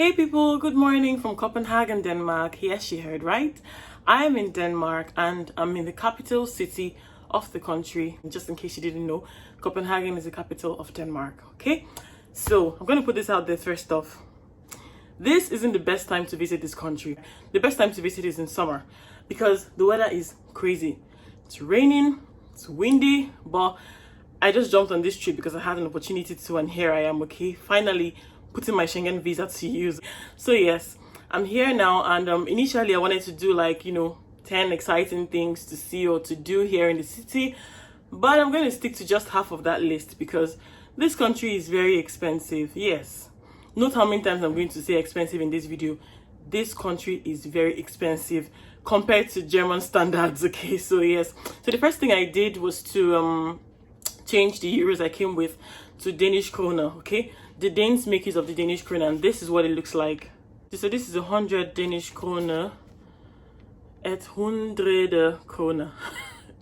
Hey people, good morning from Copenhagen, Denmark. Yes, you heard right. I am in Denmark and I'm in the capital city of the country. Just in case you didn't know, Copenhagen is the capital of Denmark. Okay, so I'm going to put this out there first off. This isn't the best time to visit this country. The best time to visit is in summer because the weather is crazy. It's raining, it's windy, but I just jumped on this trip because I had an opportunity to, and here I am, okay, finally putting my Schengen visa to use. So yes, I'm here now, and initially I wanted to do 10 exciting things to see or to do here in the city, but I'm going to stick to just half of that list because this country is very expensive. Yes, note how many times I'm going to say expensive in this video. This country is very expensive compared to German standards, okay? So yes, so the first thing I did was to change the euros I came with to Danish kroner, okay? The Danes make use of the Danish kroner, and this is what it looks like. So this is 100 Danish kroner at 100 kroner.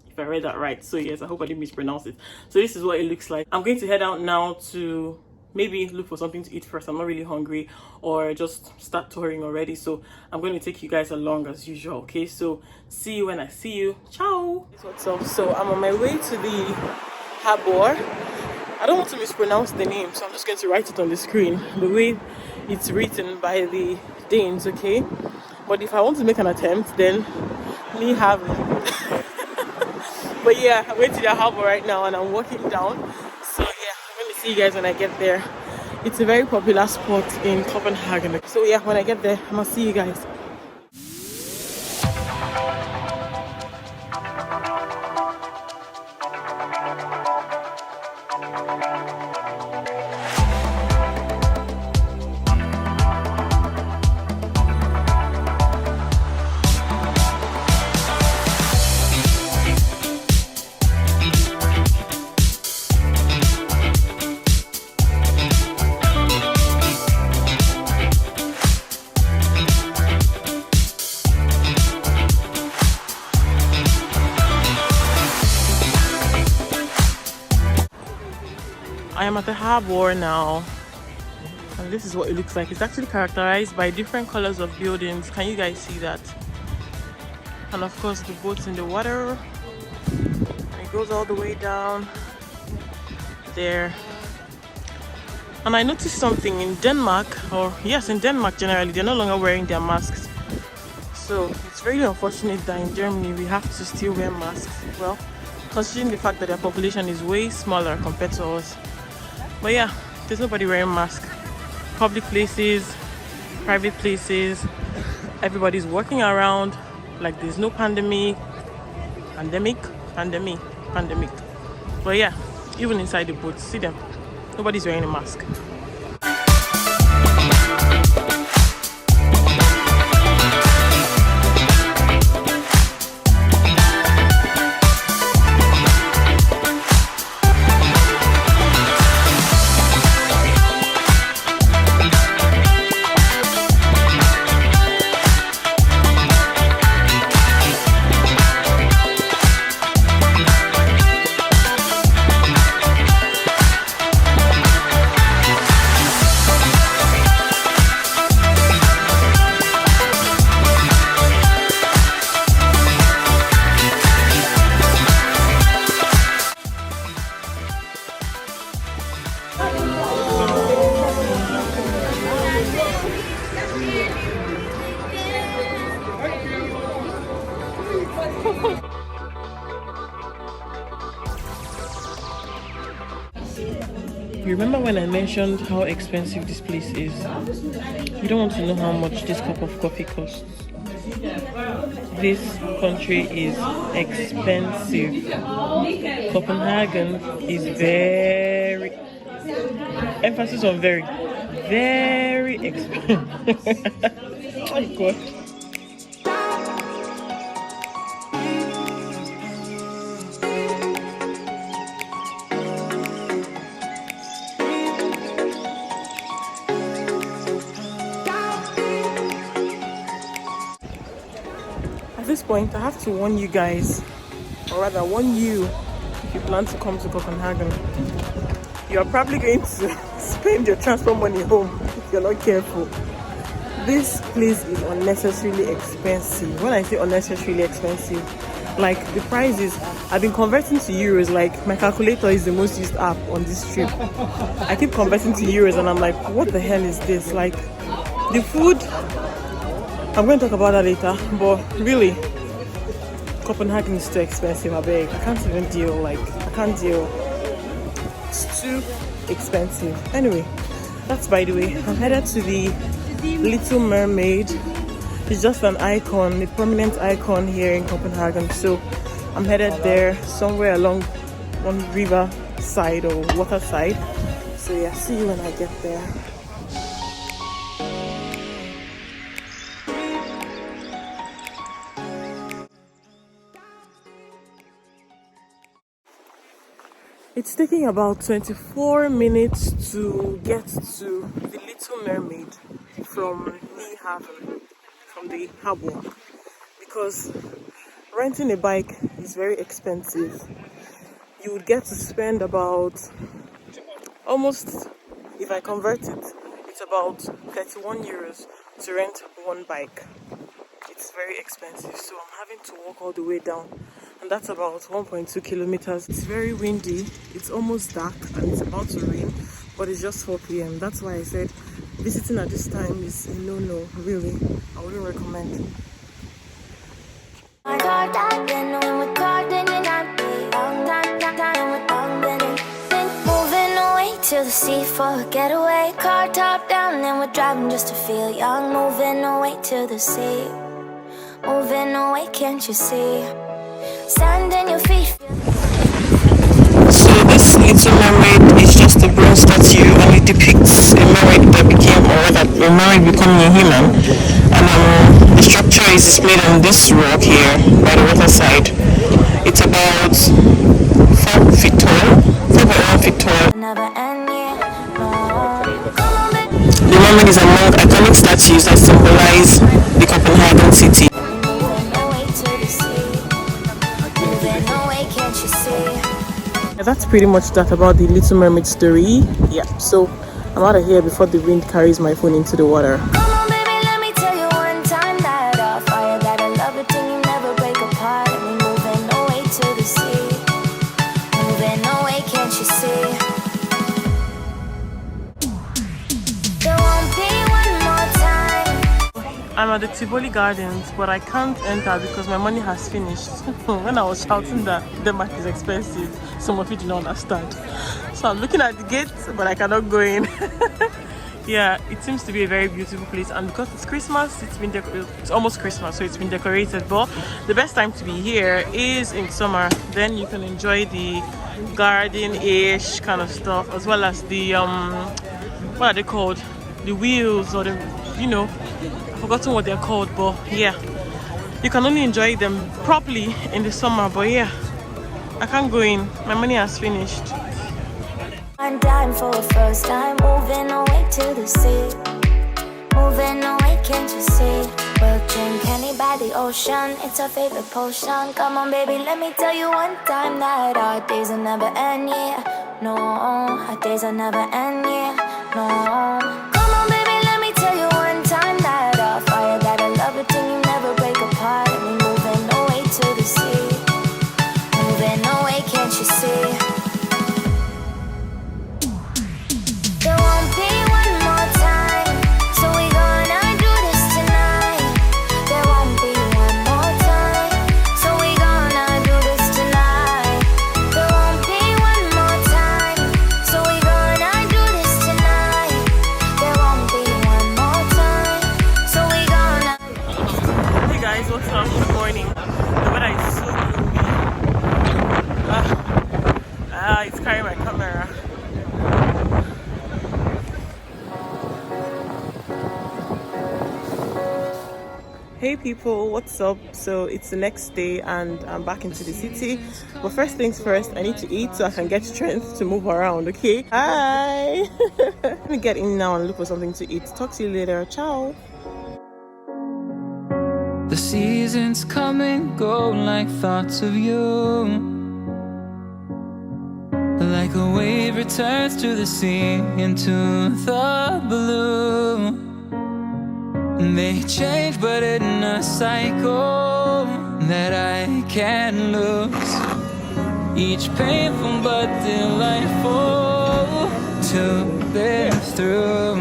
If I read that right. So yes, I hope I didn't mispronounce it. So this is what it looks like. I'm going to head out now to maybe look for something to eat first. I'm not really hungry, or just start touring already. So I'm going to take you guys along as usual, okay? So see you when I see you. Ciao! What's up? So I'm on my way to the harbor. I don't want to mispronounce the name, so I'm just going to write it on the screen the way it's written by the Danes, okay? But if I want to make an attempt, then Nyhavn. But yeah, I'm going to the harbor right now and I'm walking down. So yeah, I'm going to see you guys when I get there. It's a very popular spot in Copenhagen. So yeah, when I get there, I'm going to see you guys. I am at the harbor now, and this is what it looks like. It's actually characterized by different colors of buildings. Can you guys see that? And of course the boats in the water. It goes all the way down there. And I noticed something in Denmark, or yes, in Denmark generally, they're no longer wearing their masks. So it's really unfortunate that in Germany we have to still wear masks. Well, considering the fact that their population is way smaller compared to us. But yeah, there's nobody wearing masks. Public places, private places, everybody's walking around like there's no pandemic. But yeah, even inside the boats, see them, nobody's wearing a mask. You remember when I mentioned how expensive this place is? You don't want to know how much this cup of coffee costs. This country is expensive. Copenhagen is very, emphasis on very, very expensive. Oh God. At this point, I have to warn you guys, or rather warn you, if you plan to come to Copenhagen, you are probably going to spend your transport money home if you're not careful. This place is unnecessarily expensive. When I say unnecessarily expensive, like the prices, I've been converting to euros. Like my calculator is the most used app on this trip. I keep converting to euros and I'm like, what the hell is this? Like the food, I'm going to talk about that later, but really, Copenhagen is too expensive. I beg, I can't even deal. Like I can't deal. It's too expensive. Anyway, that's by the way. I'm headed to the Little Mermaid. It's just an icon, a prominent icon here in Copenhagen. So I'm headed there, somewhere along one river side or water side. So yeah, see you when I get there. It's taking about 24 minutes to get to the Little Mermaid from Nyhavn, from the harbor, because renting a bike is very expensive. You would get to spend about almost, if I convert it, it's about 31 euros to rent one bike. It's very expensive, so I'm having to walk all the way down, and that's about 1.2 kilometers. It's very windy, it's almost dark, and it's about to rain, but it's just 4 p.m. That's why I said visiting at this time is a no-no. Really, I wouldn't recommend. To the sea for a getaway, car top down and we're driving just to feel young. Moving away to the sea, moving away, can't you see? Sand in your feet. So this Little Mermaid is just a bronze statue, and it depicts a mermaid that became, or rather, a mermaid becoming a human. And the structure is displayed on this rock here by the waterside. It's about 4 feet tall, 4.1 feet tall. The mermaid is among iconic statues that symbolize the Copenhagen city. Yeah, that's pretty much that about the Little Mermaid story. Yeah, so I'm out of here before the wind carries my phone into the water. I'm at the Tivoli Gardens, but I can't enter because my money has finished. When I was shouting that Denmark is expensive, some of you do not understand. So I'm looking at the gate, but I cannot go in. Yeah, it seems to be a very beautiful place, and because it's Christmas, it's almost Christmas, so it's been decorated. But the best time to be here is in summer. Then you can enjoy the garden-ish kind of stuff, as well as the what are they called? The wheels, or the, you know, I've forgotten what they're called, but yeah, you can only enjoy them properly in the summer. But yeah, I can't go in, my money has finished. I'm dying for a first time, moving away to the sea, moving away, can't you see? We'll drink honey by the ocean, it's our favorite potion. Come on baby, let me tell you one time that our days will never end, yeah. No, our days will never end, yeah. No. Come on baby, let me tell you one time that our fire, that I love it till you never break apart. And we're moving away to the sea, moving away, can't you see? There won't be one more time, so we gonna do this tonight. There won't be one more time, so we gonna do this tonight. There won't be one more time, so we gonna do this tonight. There won't be one more time, so we gonna. Hey guys, what's up? Good morning. The weather is so gloomy. It's carrying my camera. Hey people, what's up? So it's the next day and I'm back into the city, but first things first, I need to eat so I can get strength to move around. Okay, hi. Let me get in now and look for something to eat. Talk to you later. Ciao. The seasons come and go like thoughts of you, like a wave returns to the sea, into the blue. They change, but in a cycle that I can't lose. Each painful but delightful to live through.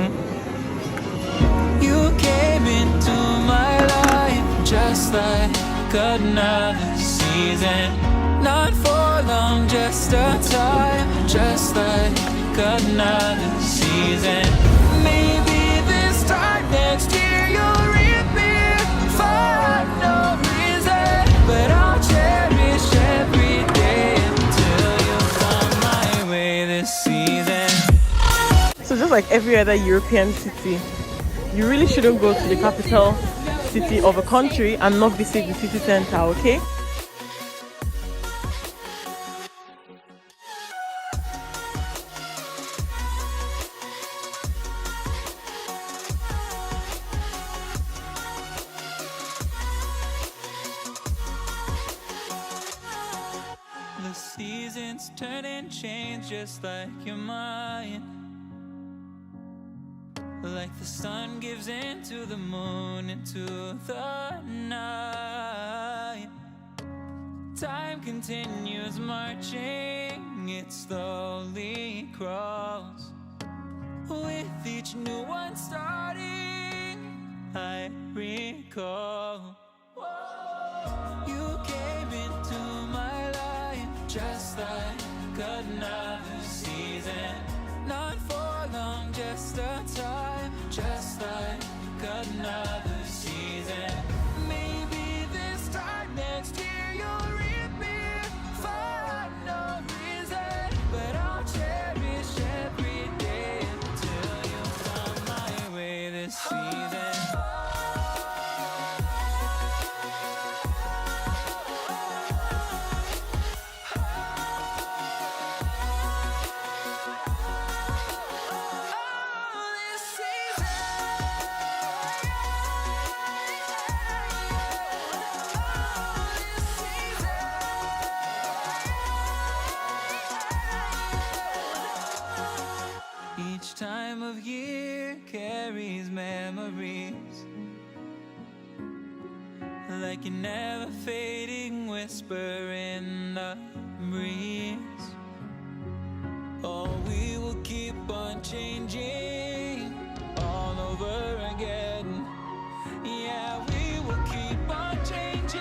You came into my life just like another season. Not for long, just a time, just like another season. Maybe this time next year you'll reappear for no reason, but I'll cherish every day until you come my way this season. So just like every other European city, you really shouldn't go to the capital city of a country and not visit the city center, okay? The seasons turn and change just like your mind. Like the sun gives into the moon, into the night. Time continues marching, it slowly crawls. With each new one starting, I recall. You came into my life just like another season. Not for long, just a time, just like another season. Maybe this time next year you'll reappear for no reason, but I'll cherish every day until you come my way this season. Each time of year carries memories, like a never fading whisper in the breeze. Oh, we will keep on changing all over again. Yeah, we will keep on changing,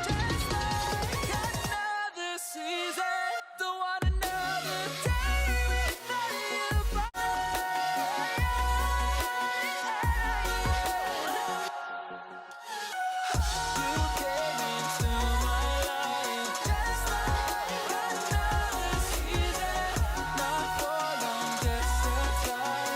just like another season. Don't want another day without you by. You came into my life just like another season. Not for long, just a time.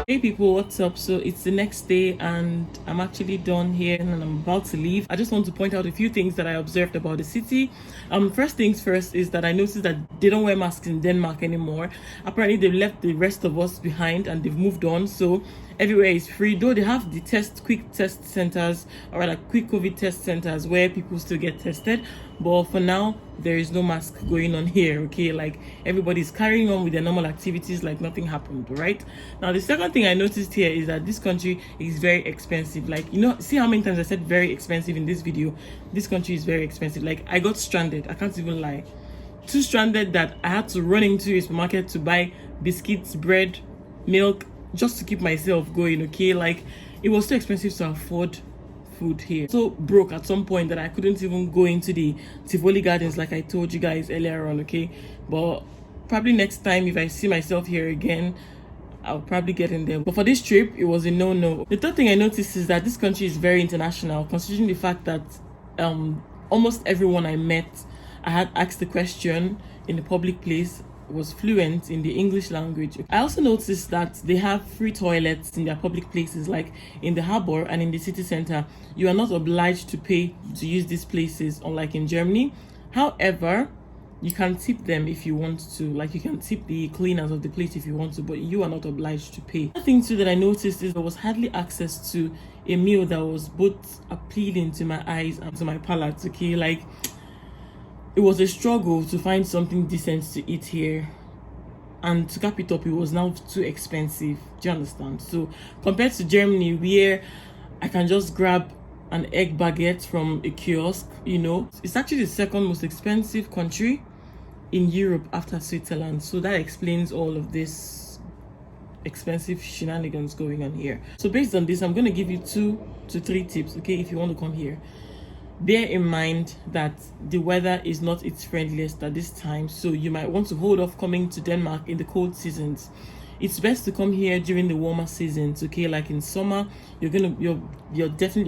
Hey people, what's up? So it's the next day and I'm actually done here and I'm about to leave. I just want to point out a few things that I observed about the city. First things first is that I noticed that they don't wear masks in Denmark anymore. Apparently they've left the rest of us behind and they've moved on, so everywhere is free, though they have the quick test centers, or rather quick COVID test centers where people still get tested, but for now there is no mask going on here. Okay, like everybody's carrying on with their normal activities like nothing happened. Right now, the second thing I noticed here is that this country is very expensive. Like, you know, see how many times I said very expensive in this video? This country is very expensive. Like, I got stranded, I can't even lie, too stranded that I had to run into a supermarket to buy biscuits, bread, milk, just to keep myself going. Okay, like it was too expensive to afford food here. So broke at some point that I couldn't even go into the Tivoli Gardens like I told you guys earlier on. Okay, but probably next time if I see myself here again, I'll probably get in there. But for this trip, it was a no-no. The third thing I noticed is that this country is very international, considering the fact that almost everyone I met, I had asked the question in the public place, was fluent in the English language. I also noticed that they have free toilets in their public places, like in the harbor and in the city center. You are not obliged to pay to use these places, unlike in Germany. However, you can tip them if you want to, like you can tip the cleaners of the place if you want to, but you are not obliged to pay. Another thing too that I noticed is there was hardly access to a meal that was both appealing to my eyes and to my palate. Okay, like it was a struggle to find something decent to eat here, and to cap it up, it was now too expensive. Do you understand? So compared to Germany, where I can just grab an egg baguette from a kiosk, you know, it's actually the second most expensive country in Europe after Switzerland. So that explains all of this expensive shenanigans going on here. So based on this, I'm going to give you 2 to 3 tips, okay, if you want to come here. Bear in mind that the weather is not its friendliest at this time, so you might want to hold off coming to Denmark in the cold seasons. It's best to come here during the warmer seasons, okay? Like in summer, you're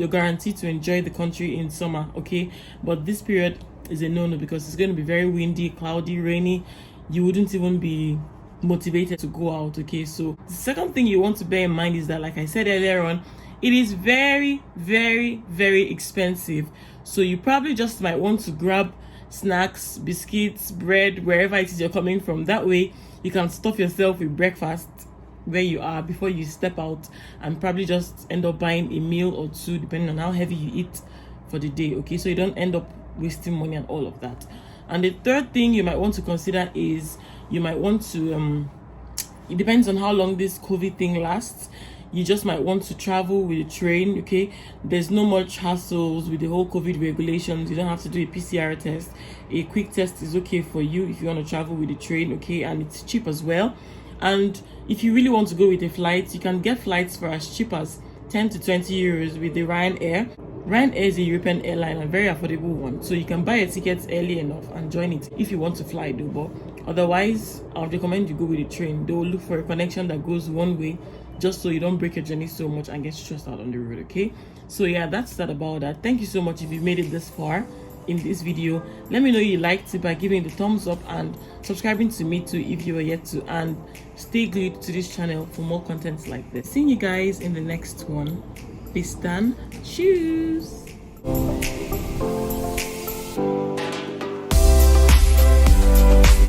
guaranteed to enjoy the country in summer, okay? But this period is a no-no because it's going to be very windy, cloudy, rainy. You wouldn't even be motivated to go out, okay? So the second thing you want to bear in mind is that, like I said earlier on, it is very, very, very expensive. So you probably just might want to grab snacks, biscuits, bread, wherever it is you're coming from. That way you can stuff yourself with breakfast where you are before you step out, and probably just end up buying a meal or two depending on how heavy you eat for the day, okay? So you don't end up wasting money and all of that. And the third thing you might want to consider is you might want to it depends on how long this COVID thing lasts. You just might want to travel with a train, okay? There's no much hassles with the whole COVID regulations. You don't have to do a PCR test. A quick test is okay for you if you want to travel with a train, okay? And it's cheap as well. And if you really want to go with a flight, you can get flights for as cheap as 10 to 20 euros with the Ryanair. Ryanair is a European airline, a very affordable one. So you can buy your tickets early enough and join it if you want to fly though. But otherwise, I would recommend you go with a train. They will look for a connection that goes one way, just so you don't break your journey so much and get stressed out on the road, okay? So yeah, that's that about that. Thank you so much if you made it this far in this video. Let me know you liked it by giving the thumbs up and subscribing to me too if you are yet to, and stay glued to this channel for more contents like this. Seeing you guys in the next one. Bis dann. Tschüss.